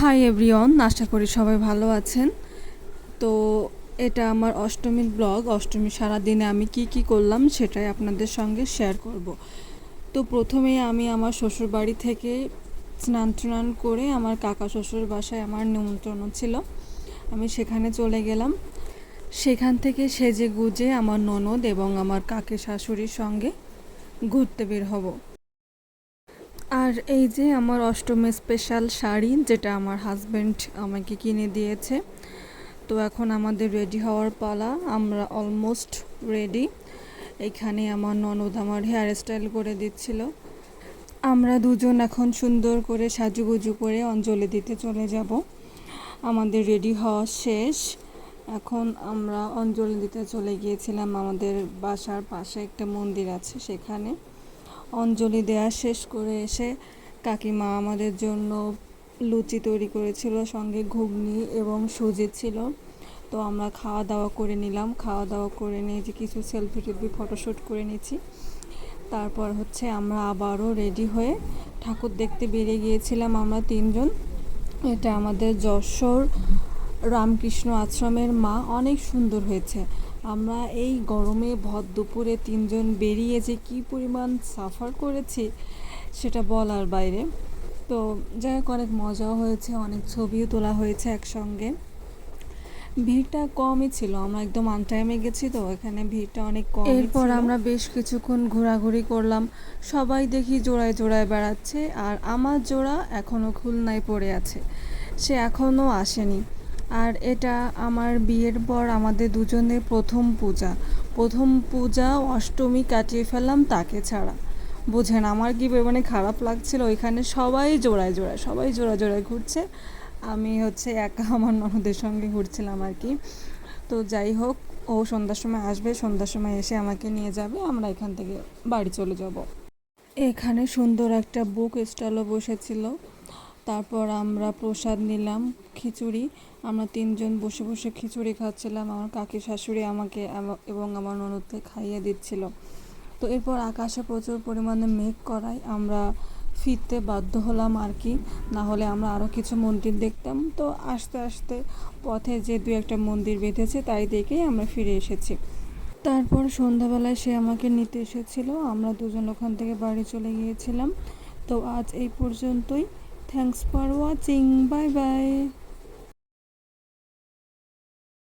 Hi everyone, আশা করি সবাই ভালো আছেন। তো এটা আমার অষ্টমীর ব্লগ। অষ্টমী সারাদিনে আমি কি করলাম সেটাই আপনাদের সঙ্গে শেয়ার করব। তো প্রথমেই আমি আমার শ্বশুরবাড়ি থেকে স্নান করে আমার কাকা শ্বশুর বাসায় আমার নিমন্ত্রণ ছিল, আমি সেখানে চলে গেলাম। সেখান থেকে সেজে গুজে আমার ননদ এবং আমার কাকি শাশুড়ির সঙ্গে ঘুরতে বের হব। আর এই যে আমার অষ্টমী স্পেশাল শাড়ি, যেটা আমার হাজব্যান্ড আমাকে কিনে দিয়েছে। তো এখন আমাদের রেডি হওয়ার পালা, আমরা অলমোস্ট রেডি। এখানে আমার ননদ আমার হেয়ার স্টাইল করে দিচ্ছিল। আমরা দুজন এখন সুন্দর করে সাজুগুজু করে অঞ্জলি দিতে চলে যাব। আমাদের রেডি হওয়া শেষ, এখন আমরা অঞ্জলি দিতে চলে গিয়েছিলাম। আমাদের বাসার পাশে একটা মন্দির আছে, সেখানে অঞ্জলি দেওয়া শেষ করে এসে কাকিমা আমাদের জন্য লুচি তৈরি করেছিল, সঙ্গে ঘুগনি এবং সুজি ছিল। তো আমরা খাওয়া দাওয়া করে নিলাম। খাওয়া দাওয়া করে নিয়ে যে কিছু সেলফি ফটোশ্যুট করে নিয়েছি। তারপর হচ্ছে আমরা আবারও রেডি হয়ে ঠাকুর দেখতে বেরিয়ে গিয়েছিলাম আমরা তিনজন। এটা আমাদের যশোর রামকৃষ্ণ আশ্রমের মা, অনেক সুন্দর হয়েছে। আমরা এই গরমে ভর দুপুরে তিনজন বেরিয়ে যে কী পরিমাণ সাফার করেছি সেটা বলার বাইরে। তো যাই হোক, অনেক মজাও হয়েছে, অনেক ছবিও তোলা হয়েছে একসঙ্গে। ভিড়টা কমই ছিল, আমরা একদম আনটাইমে গেছি, তো এখানে ভিড়টা অনেক কম। এরপর আমরা বেশ কিছুক্ষণ ঘোরাঘুরি করলাম। সবাই দেখি জোড়ায় জোড়ায় বেড়াচ্ছে, আর আমার জোড়া এখনও খুলনায় পড়ে আছে, সে এখনও আসেনি। আর এটা আমার বিয়ের পর আমাদের দুজনের প্রথম পূজা অষ্টমী কাটিয়ে ফেললাম তাকে ছাড়া। বোঝেন আমার কি মানে খারাপ লাগছিল। ওইখানে সবাই জোড়া জোড়ায় ঘুরছে, আমি হচ্ছে একা আমার ননদের সঙ্গে ঘুরছিলাম আর কি। তো যাই হোক, ও সন্ধ্যার সময় আসবে, সন্ধ্যার সময় এসে আমাকে নিয়ে যাবে, আমরা এখান থেকে বাড়ি চলে যাব। এখানে সুন্দর একটা বুক স্টলও বসেছিল। তারপর আমরা প্রসাদ নিলাম, খিচুড়ি। আমরা তিনজন বসে বসে খিচুড়ি খাচ্ছিলাম। আমার কাকি শাশুড়ি আমাকে এবং আমার ননদকে খাইয়ে দিচ্ছিল। তো এরপর আকাশে প্রচুর পরিমাণে মেঘ করায় আমরা ফিরতে বাধ্য হলাম আর কি, না হলে আমরা আরও কিছু মন্দির দেখতাম। তো আস্তে আস্তে পথে যে দু একটা মন্দির বেঁধেছে তাই দেখেই আমরা ফিরে এসেছি। তারপর সন্ধ্যাবেলায় সে আমাকে নিতে এসেছিল, আমরা দুজন ওখান থেকে বাড়ি চলে গিয়েছিলাম। তো আজ এই পর্যন্তই। Thanks for watching, bye bye.